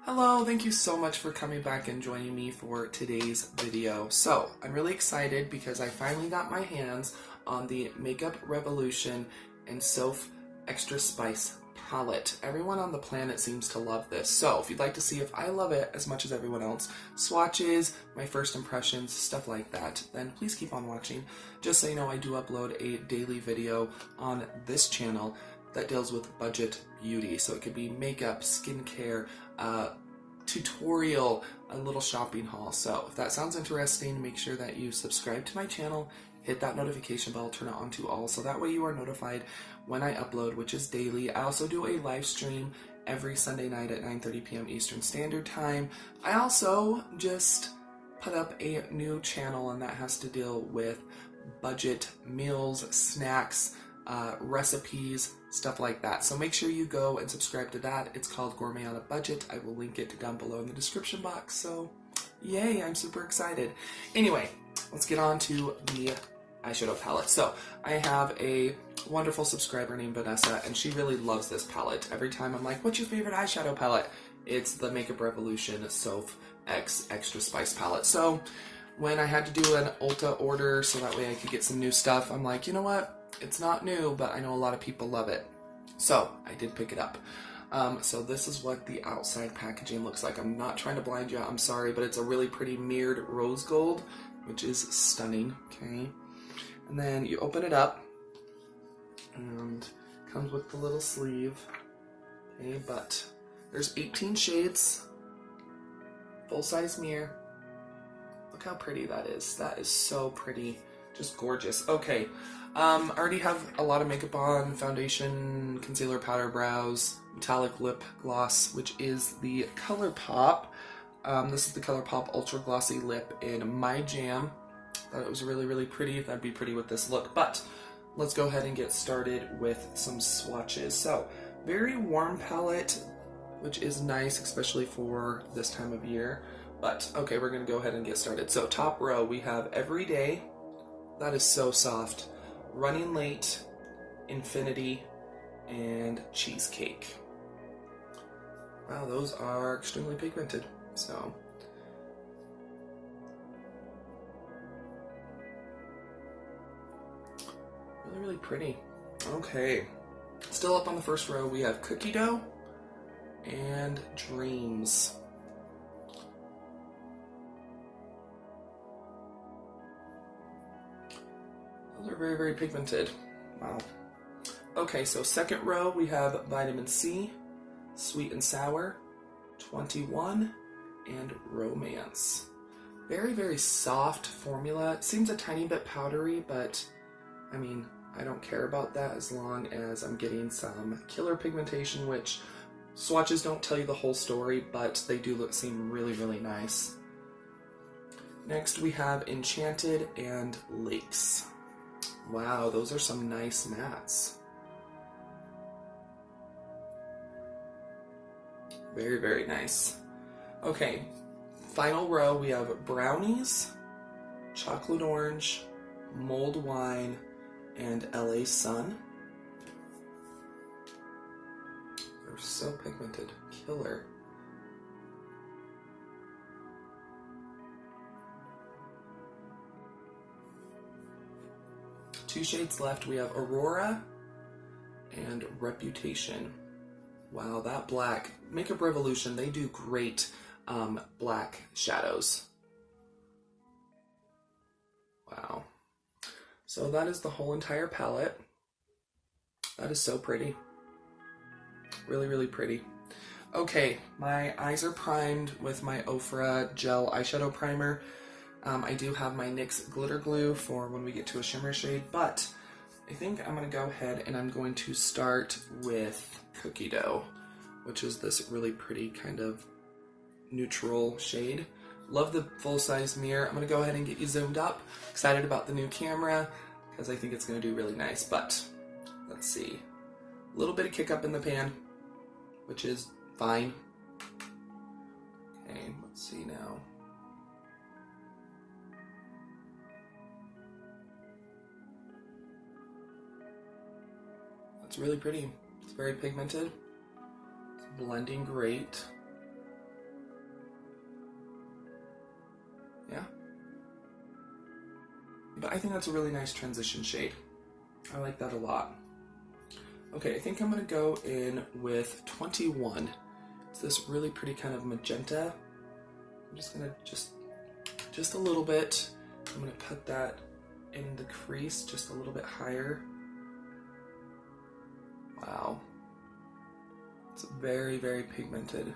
Hello, thank you so much for coming back and joining me for today's video. So, I'm really excited because I finally got my hands on the Makeup Revolution and Soph Extra Spice palette. Everyone on the planet seems to love this. So, if you'd like to see if I love it as much as everyone else, swatches, my first impressions, stuff like that, then please keep on watching. Just so you know, I do upload a daily video on this channel that deals with budget beauty. So it could be makeup, skincare, tutorial, a little shopping haul. So if that sounds interesting, make sure that you subscribe to my channel, hit that notification bell, turn it on to all, so that way you are notified when I upload, which is daily. I also do a live stream every Sunday night at 9:30 p.m. Eastern Standard Time. I also just put up a new channel, and that has to deal with budget meals, snacks, recipes, stuff like that. So make sure you go and subscribe to that. It's called Gourmet on a Budget. I will link it down below in the description box. So yay, I'm super excited. Anyway, let's get on to the eyeshadow palette. So I have a wonderful subscriber named Vanessa, and she really loves this palette. Every time I'm like, what's your favorite eyeshadow palette? It's the Makeup Revolution Soph X Extra Spice palette. So when I had to do an Ulta order so that way I could get some new stuff, I'm like, you know what? It's not new, but I know a lot of people love it. So I did pick it up. So this is what the outside packaging looks like. I'm not trying to blind you, I'm sorry, but it's a really pretty mirrored rose gold, which is stunning, okay? And then you open it up, and it comes with the little sleeve, okay? But there's 18 shades, full-size mirror. Look how pretty that is. That is so pretty, just gorgeous. Okay. I already have a lot of makeup on, foundation, concealer, powder, brows, metallic lip gloss, which is the ColourPop. This is the ColourPop Ultra Glossy Lip in My Jam. Thought it was really, really pretty. That'd be pretty with this look. But let's go ahead and get started with some swatches. So, very warm palette, which is nice, especially for this time of year. But, okay, we're going to go ahead and get started. So, top row, we have Everyday. That is so soft. Running Late, Infinity, and Cheesecake. Wow, those are extremely pigmented. So, really, really pretty. Okay, still up on the first row, we have Cookie Dough and Dreams. They're very, very pigmented. Wow. Okay, so second row, we have Vitamin C, Sweet and Sour, 21, and Romance. Very, very soft formula. It seems a tiny bit powdery, but I mean, I don't care about that as long as I'm getting some killer pigmentation, which swatches don't tell you the whole story, but they do seem really, really nice. Next, we have Enchanted and Lakes. Wow, those are some nice mattes. Very, very nice. Okay, final row, we have Brownies, Chocolate Orange, Mulled Wine, and LA Sun. They're so pigmented. Killer. Two shades left. We have Aurora and Reputation. Wow, that black. Makeup Revolution, they do great black shadows. Wow. So that is the whole entire palette. That is so pretty. Really, really pretty. Okay, my eyes are primed with my Ofra Gel Eyeshadow Primer. I do have my NYX glitter glue for when we get to a shimmer shade, but I think I'm going to go ahead and I'm going to start with Cookie Dough, which is this really pretty kind of neutral shade. Love the full-size mirror. I'm going to go ahead and get you zoomed up. Excited about the new camera because I think it's going to do really nice, but let's see. A little bit of kick up in the pan, which is fine. Okay, let's see now. It's really pretty. It's very pigmented. It's blending great. Yeah. But I think that's a really nice transition shade. I like that a lot. Okay, I think I'm gonna go in with 21. It's this really pretty kind of magenta. I'm just gonna just a little bit. I'm gonna put that in the crease just a little bit higher. Wow. It's very, very pigmented.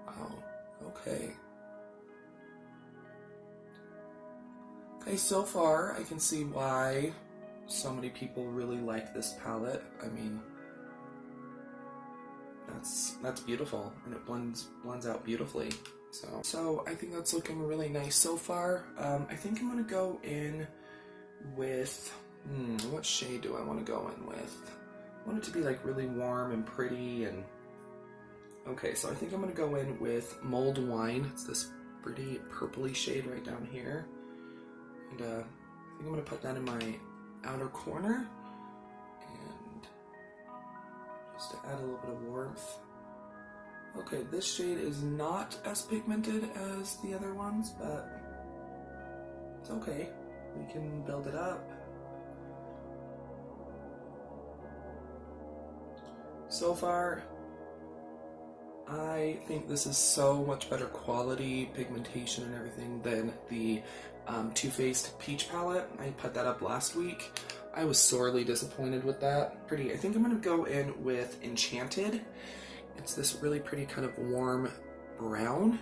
Wow, okay. Okay, so far I can see why so many people really like this palette. I mean, that's beautiful, and it blends out beautifully. So I think that's looking really nice so far. I think I'm gonna go in with, what shade do I want to go in with? I want it to be like really warm and pretty, and okay, so I think I'm gonna go in with Mulled Wine. It's this pretty purpley shade right down here, and I think I'm gonna put that in my outer corner, and just to add a little bit of warmth. Okay, this shade is not as pigmented as the other ones, but it's okay. We can build it up. So far, I think this is so much better quality, pigmentation and everything than the Too Faced Peach palette. I put that up last week. I was sorely disappointed with that. Pretty. I think I'm going to go in with Enchanted. It's this really pretty kind of warm brown,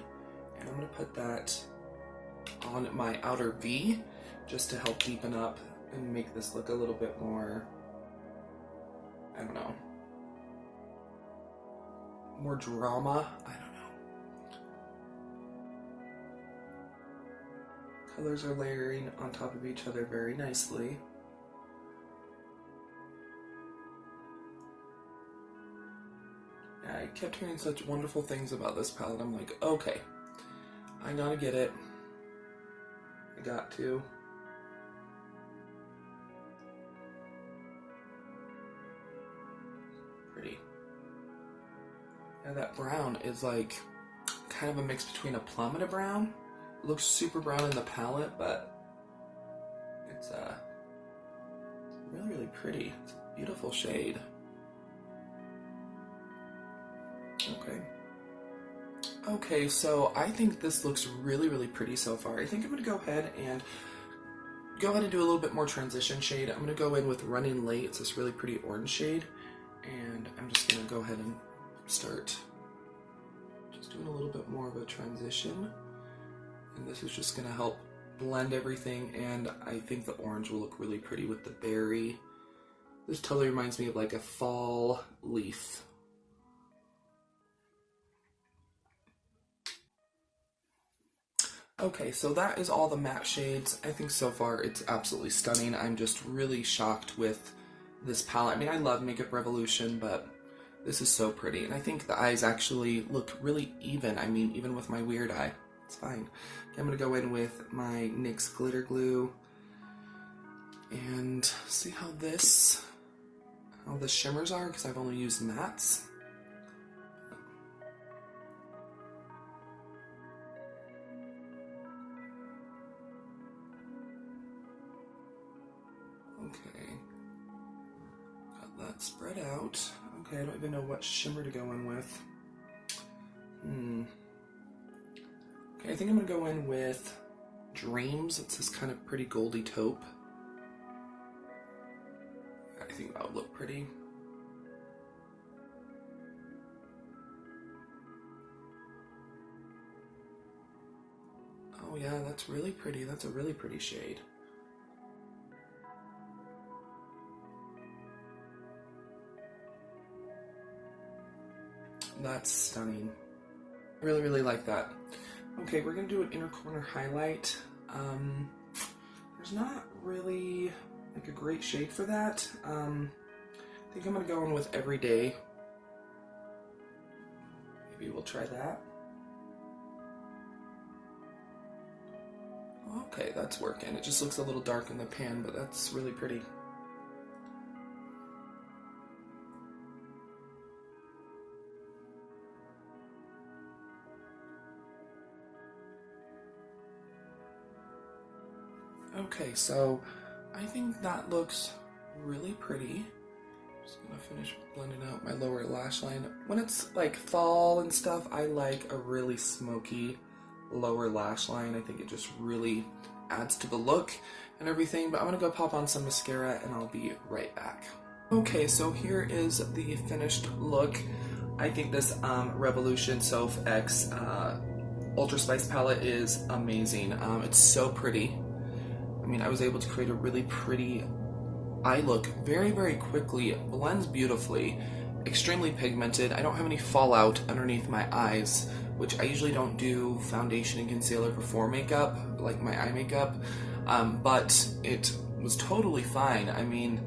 and I'm going to put that on my outer V just to help deepen up and make this look a little bit more, I don't know, more drama. I don't know. Colors are layering on top of each other very nicely. I kept hearing such wonderful things about this palette. I'm like, okay, I gotta get it. I got to. Pretty. Yeah, that brown is like kind of a mix between a plum and a brown. It looks super brown in the palette, but it's really, really pretty. It's a beautiful shade. Okay, so I think this looks really, really pretty so far. I think I'm going to go ahead and do a little bit more transition shade. I'm going to go in with Running Late. It's this really pretty orange shade, and I'm just going to go ahead and start just doing a little bit more of a transition, and this is just going to help blend everything, and I think the orange will look really pretty with the berry. This totally reminds me of like a fall leaf. Okay, so that is all the matte shades. I think so far it's absolutely stunning. I'm just really shocked with this palette. I mean, I love Makeup Revolution, but this is so pretty. And I think the eyes actually look really even. I mean, even with my weird eye, it's fine. Okay, I'm gonna go in with my NYX Glitter Glue and see how the shimmers are, because I've only used mattes. Okay, got that spread out. Okay, I don't even know what shimmer to go in with. Okay, I think I'm gonna go in with Dreams. It's this kind of pretty goldy taupe. I think that would look pretty. Oh yeah, that's really pretty. That's a really pretty shade. That's stunning. I really, really like that. Okay, we're gonna do an inner corner highlight. There's not really like a great shade for that. I think I'm gonna go in with Everyday. Maybe we'll try that. Okay, that's working. It just looks a little dark in the pan, but that's really pretty. Okay, so I think that looks really pretty. Just gonna finish blending out my lower lash line. When it's like fall and stuff, I like a really smoky lower lash line. I think it just really adds to the look and everything, but I'm gonna go pop on some mascara and I'll be right back. Okay, so here is the finished look. I think this Revolution Soph X Ultra Spice palette is amazing. It's so pretty. I mean, I was able to create a really pretty eye look very, very quickly. It blends beautifully, extremely pigmented. I don't have any fallout underneath my eyes, which I usually don't do foundation and concealer before makeup, like my eye makeup, but it was totally fine. I mean,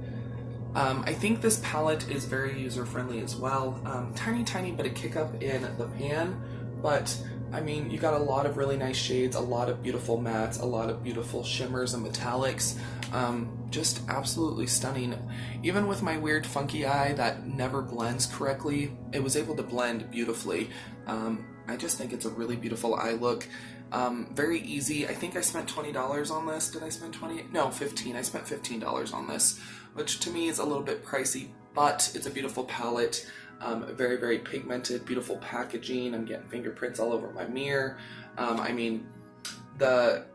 I think this palette is very user-friendly as well. Tiny bit of kick up in the pan, but I mean, you got a lot of really nice shades, a lot of beautiful mattes, a lot of beautiful shimmers and metallics. Just absolutely stunning. Even with my weird funky eye that never blends correctly, it was able to blend beautifully. I just think it's a really beautiful eye look. Very easy. I think I spent $20 on this. Did I spend 20? No, 15. I spent $15 on this, which to me is a little bit pricey, but it's a beautiful palette. Very, very pigmented, beautiful packaging. I'm getting fingerprints all over my mirror. I mean, the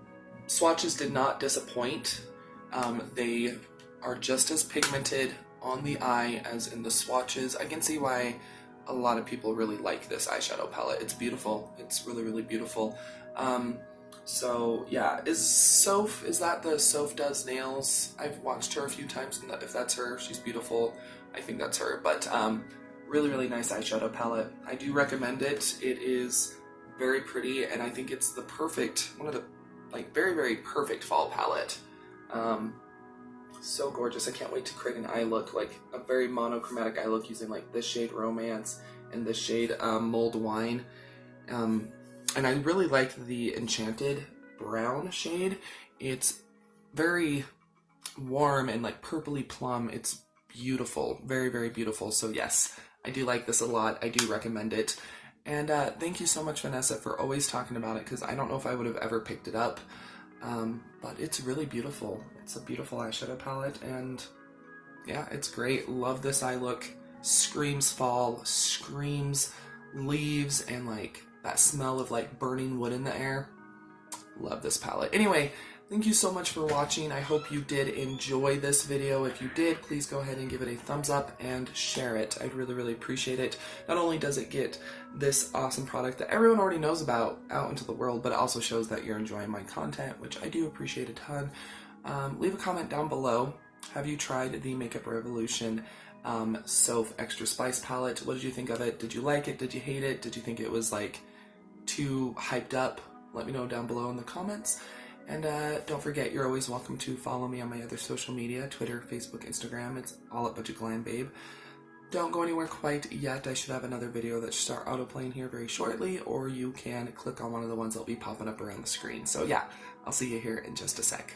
swatches did not disappoint. They are just as pigmented on the eye as in the swatches. I can see why a lot of people really like this eyeshadow palette. It's beautiful. It's really, really beautiful. So yeah, is that the Soph Does Nails? I've watched her a few times, and if that's her, she's beautiful. I think that's her, but really, really nice eyeshadow palette. I do recommend it. It is very pretty, and I think it's the perfect, one of the, like, very, very perfect fall palette. So gorgeous. I can't wait to create an eye look, like a very monochromatic eye look using like this shade Romance and this shade Mulled Wine. And I really like the Enchanted brown shade. It's very warm and like purpley plum. It's beautiful. Very, very beautiful. So yes, I do like this a lot. I do recommend it. And thank you so much, Vanessa, for always talking about it, because I don't know if I would have ever picked it up. But it's really beautiful. It's a beautiful eyeshadow palette, and yeah, it's great. Love this eye look. Screams fall, screams leaves, and like that smell of like burning wood in the air. Love this palette. Anyway, thank you so much for watching. I hope you did enjoy this video. If you did, please go ahead and give it a thumbs up and share it. I'd really, really appreciate it. Not only does it get this awesome product that everyone already knows about out into the world, but it also shows that you're enjoying my content, which I do appreciate a ton. Leave a comment down below. Have you tried the Makeup Revolution Soph Extra Spice palette? What did you think of it? Did you like it? Did you hate it? Did you think it was like too hyped up? Let me know down below in the comments. And don't forget, you're always welcome to follow me on my other social media, Twitter, Facebook, Instagram. It's all at Budget Glam Babe. Don't go anywhere quite yet. I should have another video that should start autoplaying here very shortly, or you can click on one of the ones that'll be popping up around the screen. So yeah, I'll see you here in just a sec.